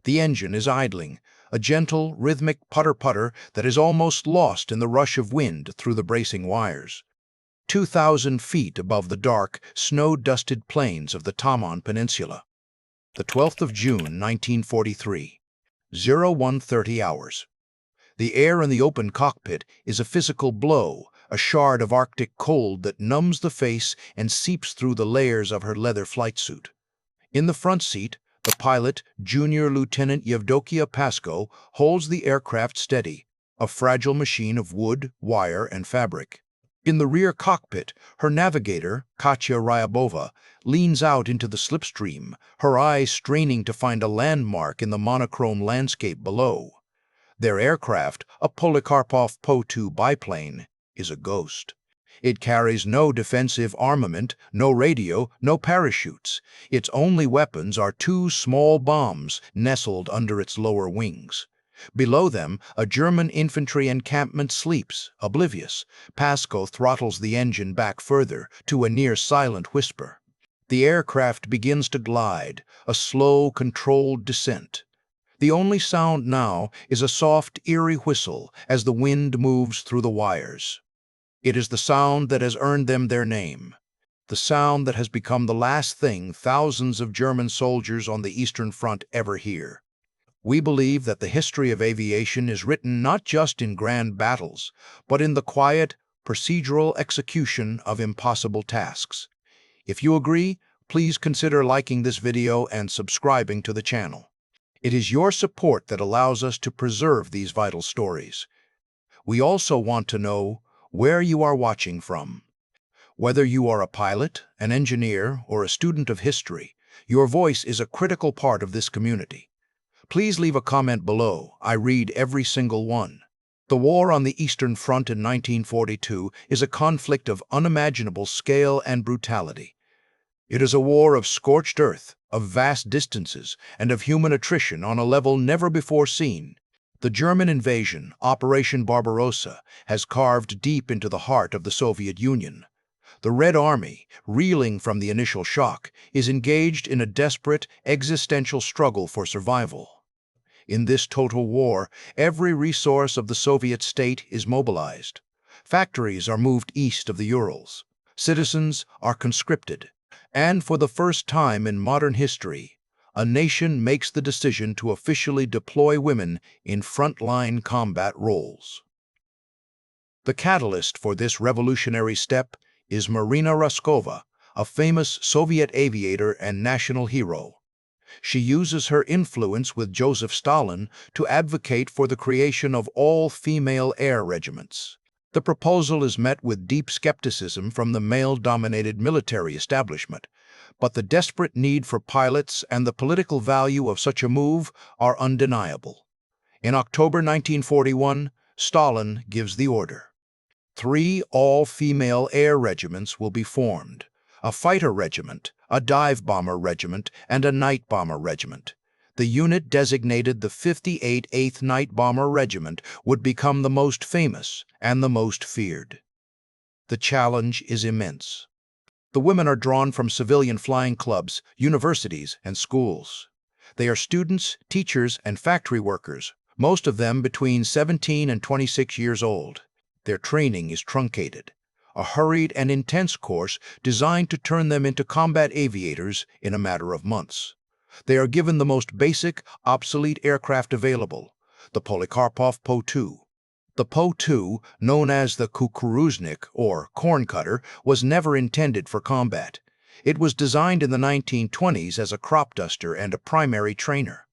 The engine is idling, a gentle, rhythmic putter-putter that is almost lost in the rush of wind through the bracing wires. 2,000 feet above the dark, snow-dusted plains of the Taman Peninsula. The 12th of June, 1943. 0130 hours. The air in the open cockpit is a physical blow, a shard of Arctic cold that numbs the face and seeps through the layers of her leather flight suit. In the front seat, the pilot, Junior Lieutenant Yevdokia Pasko, holds the aircraft steady, a fragile machine of wood, wire, and fabric. In the rear cockpit, her navigator, Katya Ryabova, leans out into the slipstream, her eyes straining to find a landmark in the monochrome landscape below. Their aircraft, a Polikarpov Po-2 biplane, is a ghost. It carries no defensive armament, no radio, no parachutes. Its only weapons are two small bombs nestled under its lower wings. Below them, a German infantry encampment sleeps, oblivious. Pasko throttles the engine back further, to a near-silent whisper. The aircraft begins to glide, a slow, controlled descent. The only sound now is a soft, eerie whistle as the wind moves through the wires. It is the sound that has earned them their name, the sound that has become the last thing thousands of German soldiers on the Eastern Front ever hear. We believe that the history of aviation is written not just in grand battles, but in the quiet, procedural execution of impossible tasks. If you agree, please consider liking this video and subscribing to the channel. It is your support that allows us to preserve these vital stories. We also want to know where you are watching from. Whether you are a pilot, an engineer, or a student of history, your voice is a critical part of this community. Please leave a comment below. I read every single one. The war on the Eastern Front in 1942 is a conflict of unimaginable scale and brutality. It is a war of scorched earth, of vast distances, and of human attrition on a level never before seen. The German invasion, Operation Barbarossa, has carved deep into the heart of the Soviet Union. The Red Army, reeling from the initial shock, is engaged in a desperate, existential struggle for survival. In this total war, every resource of the Soviet state is mobilized. Factories are moved east of the Urals. Citizens are conscripted. And for the first time in modern history, a nation makes the decision to officially deploy women in frontline combat roles. The catalyst for this revolutionary step is Marina Raskova, a famous Soviet aviator and national hero. She uses her influence with Joseph Stalin to advocate for the creation of all-female air regiments. The proposal is met with deep skepticism from the male-dominated military establishment, but the desperate need for pilots and the political value of such a move are undeniable. In October 1941, Stalin gives the order. 3 all-female air regiments will be formed: a fighter regiment, a dive bomber regiment, and a night bomber regiment. The unit, designated the 58th 8th Night Bomber Regiment, would become the most famous and the most feared. The challenge is immense. The women are drawn from civilian flying clubs, universities, and schools. They are students, teachers, and factory workers, most of them between 17 and 26 years old. Their training is truncated, a hurried and intense course designed to turn them into combat aviators in a matter of months. They are given the most basic, obsolete aircraft available, the Polikarpov Po-2. The Po-2, known as the kukuruznik, or corn cutter, was never intended for combat. It was designed in the 1920s as a crop duster and a primary trainer.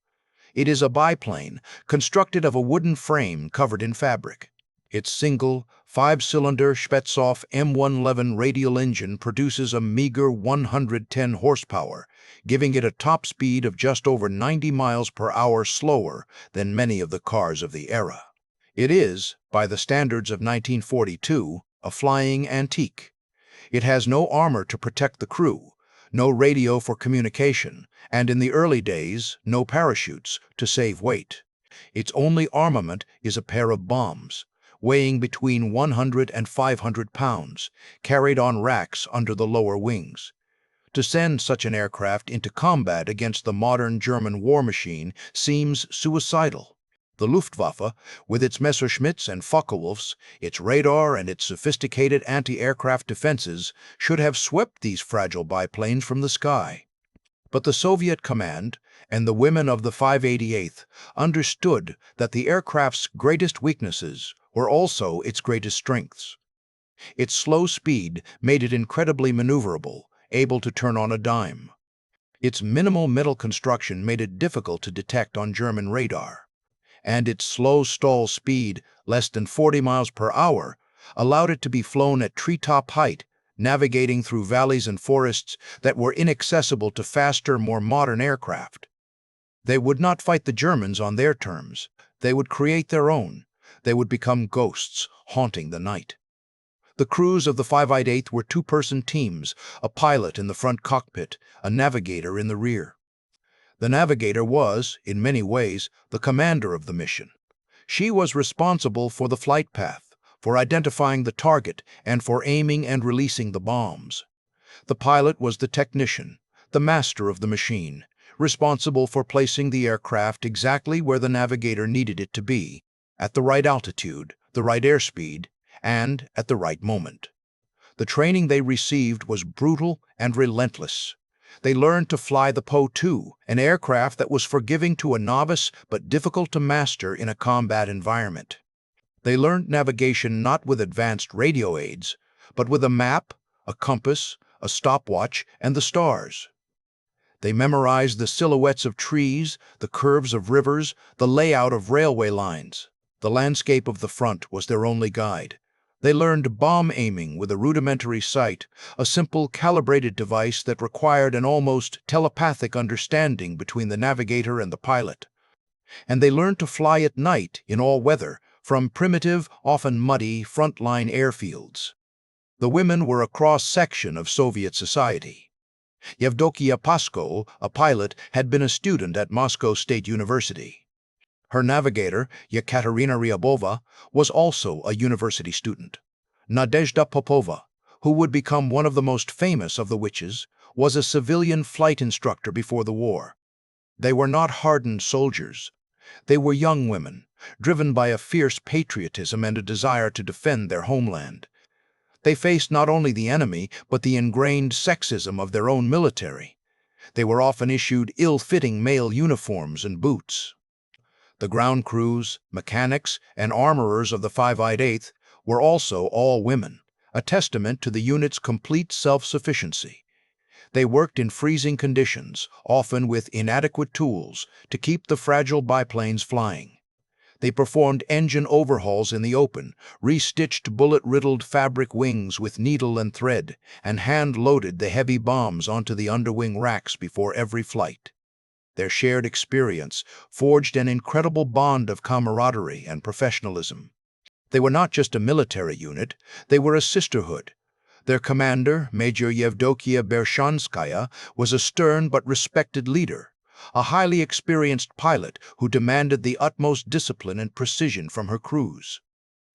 It is a biplane, constructed of a wooden frame covered in fabric. Its single, 5-cylinder Shpetsov M111 radial engine produces a meager 110 horsepower, giving it a top speed of just over 90 miles per hour slower than many of the cars of the era. It is, by the standards of 1942, a flying antique. It has no armor to protect the crew, no radio for communication, and in the early days, no parachutes to save weight. Its only armament is a pair of bombs, weighing between 100 and 500 pounds, carried on racks under the lower wings. To send such an aircraft into combat against the modern German war machine seems suicidal. The Luftwaffe, with its Messerschmitts and Focke-Wulfs, its radar and its sophisticated anti-aircraft defenses, should have swept these fragile biplanes from the sky. But the Soviet command and the women of the 588th understood that the aircraft's greatest weaknesses were also its greatest strengths. Its slow speed made it incredibly maneuverable, able to turn on a dime. Its minimal metal construction made it difficult to detect on German radar. And its slow stall speed, less than 40 miles per hour, allowed it to be flown at treetop height, navigating through valleys and forests that were inaccessible to faster, more modern aircraft. They would not fight the Germans on their terms. They would create their own. They would become ghosts, haunting the night. The crews of the 588th were two-person teams, a pilot in the front cockpit, a navigator in the rear. The navigator was, in many ways, the commander of the mission. She was responsible for the flight path, for identifying the target, and for aiming and releasing the bombs. The pilot was the technician, the master of the machine, responsible for placing the aircraft exactly where the navigator needed it to be, at the right altitude, the right airspeed, and at the right moment. The training they received was brutal and relentless. They learned to fly the Po-2, an aircraft that was forgiving to a novice but difficult to master in a combat environment. They learned navigation not with advanced radio aids, but with a map, a compass, a stopwatch, and the stars. They memorized the silhouettes of trees, the curves of rivers, the layout of railway lines. The landscape of the front was their only guide. They learned bomb aiming with a rudimentary sight, a simple calibrated device that required an almost telepathic understanding between the navigator and the pilot. And they learned to fly at night in all weather, from primitive, often muddy, front-line airfields. The women were a cross-section of Soviet society. Yevdokia Pasko, a pilot, had been a student at Moscow State University. Her navigator, Yekaterina Ryabova, was also a university student. Nadezhda Popova, who would become one of the most famous of the witches, was a civilian flight instructor before the war. They were not hardened soldiers. They were young women, driven by a fierce patriotism and a desire to defend their homeland. They faced not only the enemy, but the ingrained sexism of their own military. They were often issued ill-fitting male uniforms and boots. The ground crews, mechanics, and armorers of the 588th were also all women, a testament to the unit's complete self-sufficiency. They worked in freezing conditions, often with inadequate tools, to keep the fragile biplanes flying. They performed engine overhauls in the open, restitched bullet-riddled fabric wings with needle and thread, and hand-loaded the heavy bombs onto the underwing racks before every flight. Their shared experience forged an incredible bond of camaraderie and professionalism. They were not just a military unit, they were a sisterhood. Their commander, Major Yevdokia Bershanskaya, was a stern but respected leader, a highly experienced pilot who demanded the utmost discipline and precision from her crews.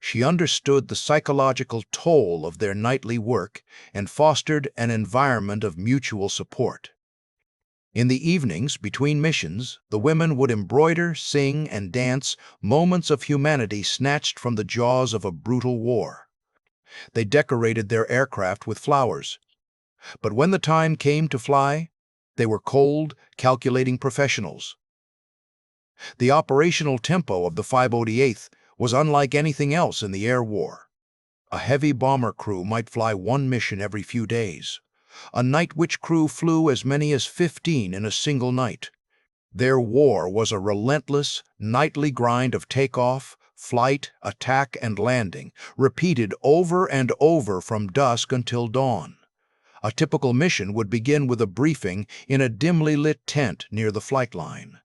She understood the psychological toll of their nightly work and fostered an environment of mutual support. In the evenings, between missions, the women would embroider, sing, and dance, moments of humanity snatched from the jaws of a brutal war. They decorated their aircraft with flowers. But when the time came to fly, they were cold, calculating professionals. The operational tempo of the 588th was unlike anything else in the air war. A heavy bomber crew might fly one mission every few days. A night witch crew flew as many as 15 in a single night. Their war was a relentless, nightly grind of takeoff, flight, attack, and landing, repeated over and over from dusk until dawn. A typical mission would begin with a briefing in a dimly lit tent near the flight line.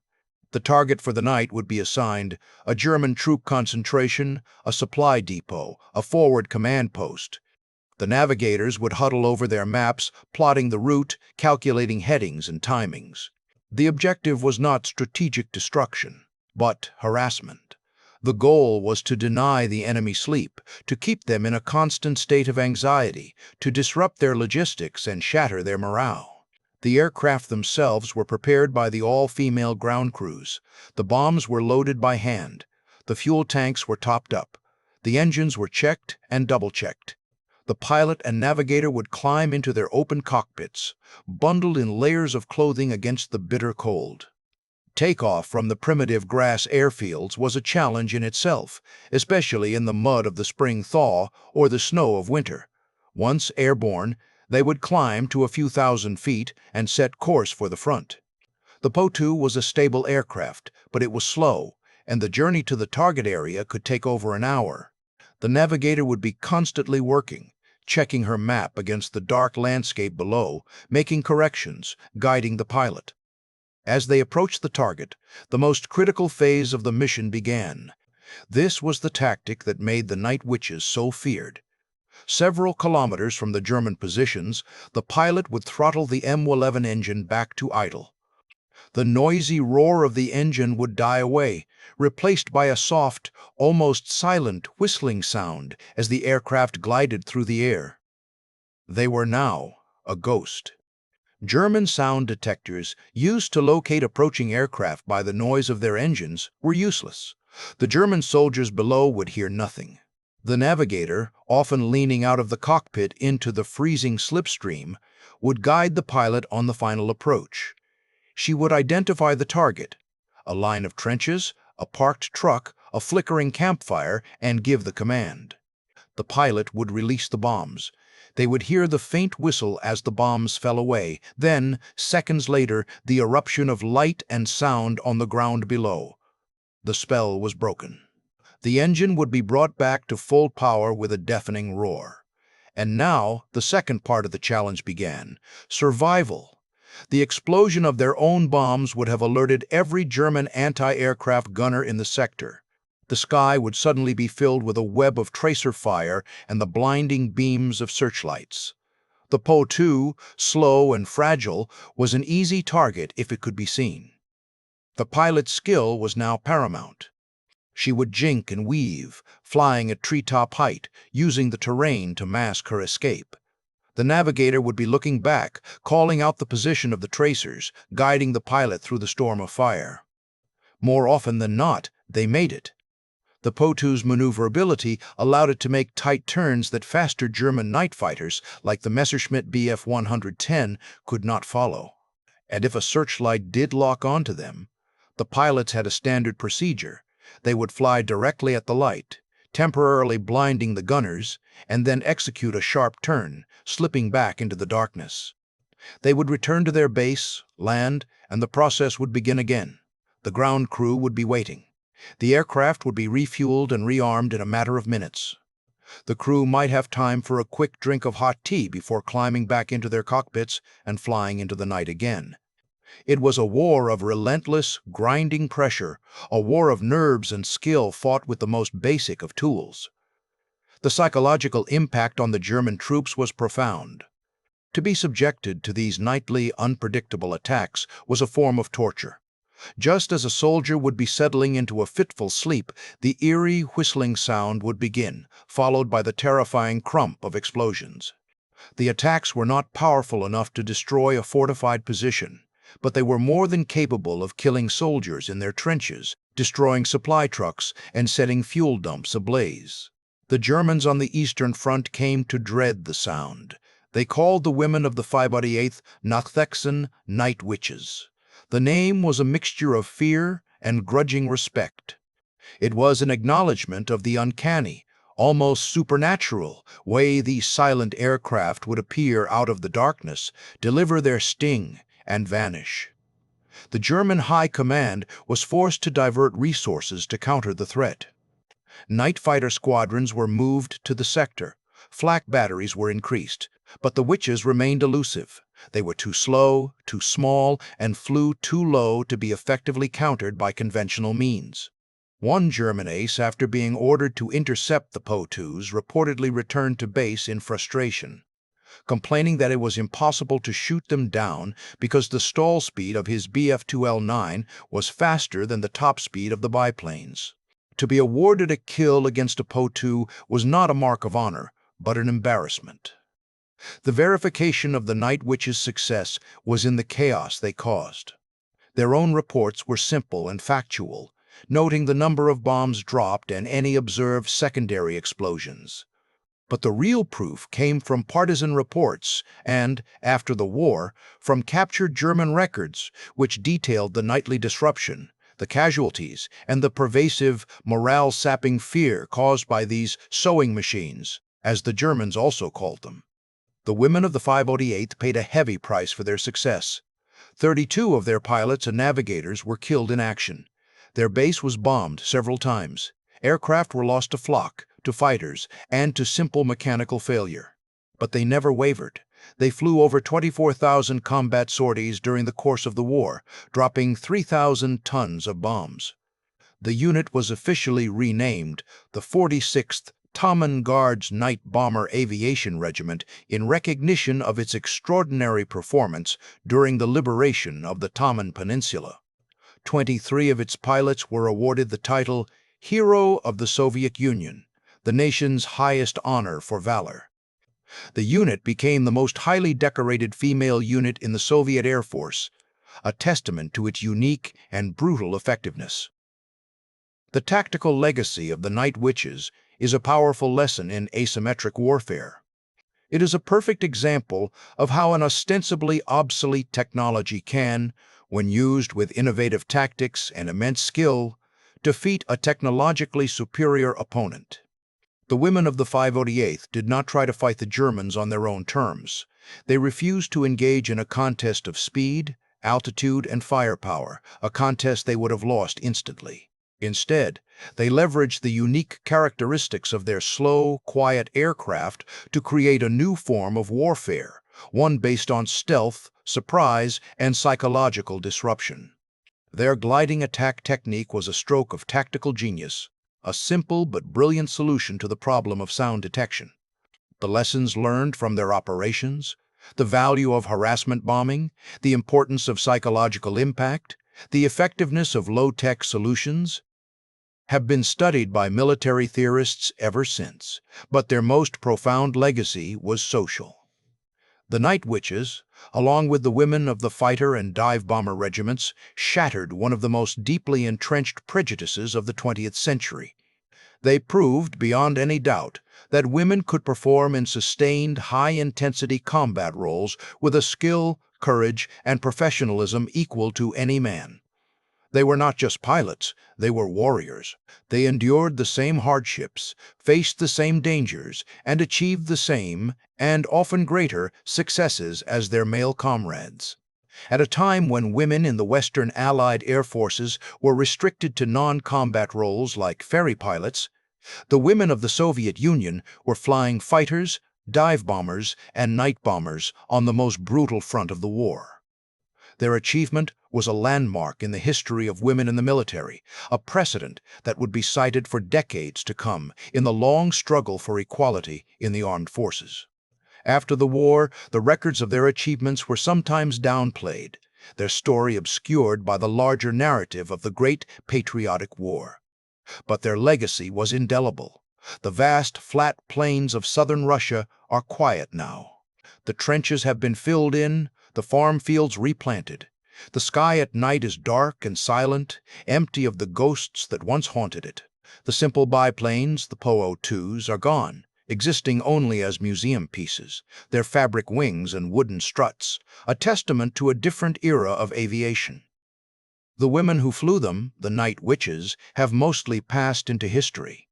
The target for the night would be assigned a German troop concentration, a supply depot, a forward command post. The navigators would huddle over their maps, plotting the route, calculating headings and timings. The objective was not strategic destruction, but harassment. The goal was to deny the enemy sleep, to keep them in a constant state of anxiety, to disrupt their logistics and shatter their morale. The aircraft themselves were prepared by the all-female ground crews. The bombs were loaded by hand. The fuel tanks were topped up. The engines were checked and double-checked. The pilot and navigator would climb into their open cockpits, bundled in layers of clothing against the bitter cold. Takeoff from the primitive grass airfields was a challenge in itself, especially in the mud of the spring thaw or the snow of winter. Once airborne, they would climb to a few thousand feet and set course for the front. The Po-2 was a stable aircraft, but it was slow, and the journey to the target area could take over an hour. The navigator would be constantly working, checking her map against the dark landscape below, making corrections, guiding the pilot. As they approached the target, the most critical phase of the mission began. This was the tactic that made the night witches so feared. Several kilometers from the German positions, the pilot would throttle the M11 engine back to idle. The noisy roar of the engine would die away, replaced by a soft, almost silent whistling sound as the aircraft glided through the air. They were now a ghost. German sound detectors, used to locate approaching aircraft by the noise of their engines, were useless. The German soldiers below would hear nothing. The navigator, often leaning out of the cockpit into the freezing slipstream, would guide the pilot on the final approach. She would identify the target, a line of trenches, a parked truck, a flickering campfire, and give the command. The pilot would release the bombs. They would hear the faint whistle as the bombs fell away. Then, seconds later, the eruption of light and sound on the ground below. The spell was broken. The engine would be brought back to full power with a deafening roar. And now, the second part of the challenge began: survival. The explosion of their own bombs would have alerted every German anti-aircraft gunner in the sector. The sky would suddenly be filled with a web of tracer fire and the blinding beams of searchlights. The Po-2, slow and fragile, was an easy target if it could be seen. The pilot's skill was now paramount. She would jink and weave, flying at treetop height, using the terrain to mask her escape. The navigator would be looking back, calling out the position of the tracers, guiding the pilot through the storm of fire. More often than not, they made it. The Po-2's maneuverability allowed it to make tight turns that faster German night fighters, like the Messerschmitt Bf 110, could not follow. And if a searchlight did lock onto them, the pilots had a standard procedure. They would fly directly at the light, temporarily blinding the gunners, and then execute a sharp turn, slipping back into the darkness. They would return to their base, land, and the process would begin again. The ground crew would be waiting. The aircraft would be refueled and rearmed in a matter of minutes. The crew might have time for a quick drink of hot tea before climbing back into their cockpits and flying into the night again. It was a war of relentless, grinding pressure, a war of nerves and skill fought with the most basic of tools. The psychological impact on the German troops was profound. To be subjected to these nightly, unpredictable attacks was a form of torture. Just as a soldier would be settling into a fitful sleep, the eerie, whistling sound would begin, followed by the terrifying crump of explosions. The attacks were not powerful enough to destroy a fortified position, but they were more than capable of killing soldiers in their trenches, destroying supply trucks, and setting fuel dumps ablaze. The Germans on the Eastern Front came to dread the sound. They called the women of the 588th Nachthexen, night witches. The name was a mixture of fear and grudging respect. It was an acknowledgement of the uncanny, almost supernatural way these silent aircraft would appear out of the darkness, deliver their sting, and vanish. The German High Command was forced to divert resources to counter the threat. Night fighter squadrons were moved to the sector. Flak batteries were increased, but the witches remained elusive. They were too slow, too small, and flew too low to be effectively countered by conventional means. One German ace, after being ordered to intercept the Po-2s, reportedly returned to base in frustration, complaining that it was impossible to shoot them down because the stall speed of his Bf-2L9 was faster than the top speed of the biplanes. To be awarded a kill against a Po-2 was not a mark of honor, but an embarrassment. The verification of the Night Witches' success was in the chaos they caused. Their own reports were simple and factual, noting the number of bombs dropped and any observed secondary explosions. But the real proof came from partisan reports and, after the war, from captured German records, which detailed the nightly disruption, the casualties, and the pervasive, morale-sapping fear caused by these sewing machines, as the Germans also called them. The women of the 508th paid a heavy price for their success. 32 of their pilots and navigators were killed in action. Their base was bombed several times. Aircraft were lost to flak, to fighters, and to simple mechanical failure. But they never wavered. They flew over 24,000 combat sorties during the course of the war, dropping 3,000 tons of bombs. The unit was officially renamed the 46th Tommen Guards Night Bomber Aviation Regiment in recognition of its extraordinary performance during the liberation of the Tommen Peninsula. 23 of its pilots were awarded the title Hero of the Soviet Union, the nation's highest honor for valor. The unit became the most highly decorated female unit in the Soviet Air Force, a testament to its unique and brutal effectiveness. The tactical legacy of the Night Witches is a powerful lesson in asymmetric warfare. It is a perfect example of how an ostensibly obsolete technology can, when used with innovative tactics and immense skill, defeat a technologically superior opponent. The women of the 508th did not try to fight the Germans on their own terms. They refused to engage in a contest of speed, altitude, and firepower, a contest they would have lost instantly. Instead, they leveraged the unique characteristics of their slow, quiet aircraft to create a new form of warfare, one based on stealth, surprise, and psychological disruption. Their gliding attack technique was a stroke of tactical genius, a simple but brilliant solution to the problem of sound detection. The lessons learned from their operations, the value of harassment bombing, the importance of psychological impact, the effectiveness of low-tech solutions, have been studied by military theorists ever since, but their most profound legacy was social. The Night Witches, along with the women of the fighter and dive bomber regiments, shattered one of the most deeply entrenched prejudices of the 20th century. They proved, beyond any doubt, that women could perform in sustained, high-intensity combat roles with a skill, courage, and professionalism equal to any man. They were not just pilots, they were warriors. They endured the same hardships, faced the same dangers, and achieved the same, and often greater, successes as their male comrades. At a time when women in the Western Allied air forces were restricted to non-combat roles like ferry pilots, the women of the Soviet Union were flying fighters, dive bombers, and night bombers on the most brutal front of the war. Their achievement was a landmark in the history of women in the military, a precedent that would be cited for decades to come in the long struggle for equality in the armed forces. After the war, the records of their achievements were sometimes downplayed, their story obscured by the larger narrative of the Great Patriotic War. But their legacy was indelible. The vast, flat plains of southern Russia are quiet now. The trenches have been filled in, the farm fields replanted. The sky at night is dark and silent, empty of the ghosts that once haunted it. The simple biplanes, the Po-02s, are gone, existing only as museum pieces, their fabric wings and wooden struts, a testament to a different era of aviation. The women who flew them, the Night Witches, have mostly passed into history.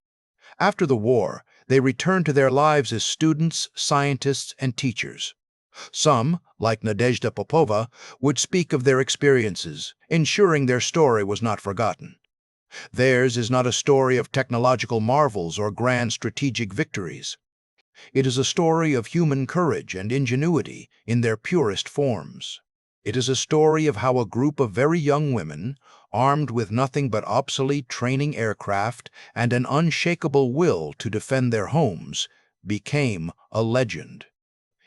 After the war, they returned to their lives as students, scientists, and teachers. Some, like Nadezhda Popova, would speak of their experiences, ensuring their story was not forgotten. Theirs is not a story of technological marvels or grand strategic victories. It is a story of human courage and ingenuity in their purest forms. It is a story of how a group of very young women, armed with nothing but obsolete training aircraft and an unshakable will to defend their homes, became a legend.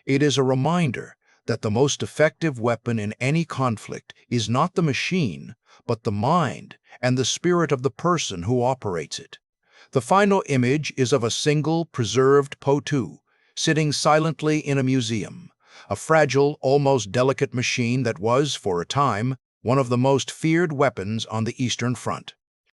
It is a reminder that the most effective weapon in any conflict is not the machine, but the mind and the spirit of the person who operates it. The final image is of a single, preserved Po-2, sitting silently in a museum, a fragile, almost delicate machine that was, for a time, one of the most feared weapons on the Eastern Front.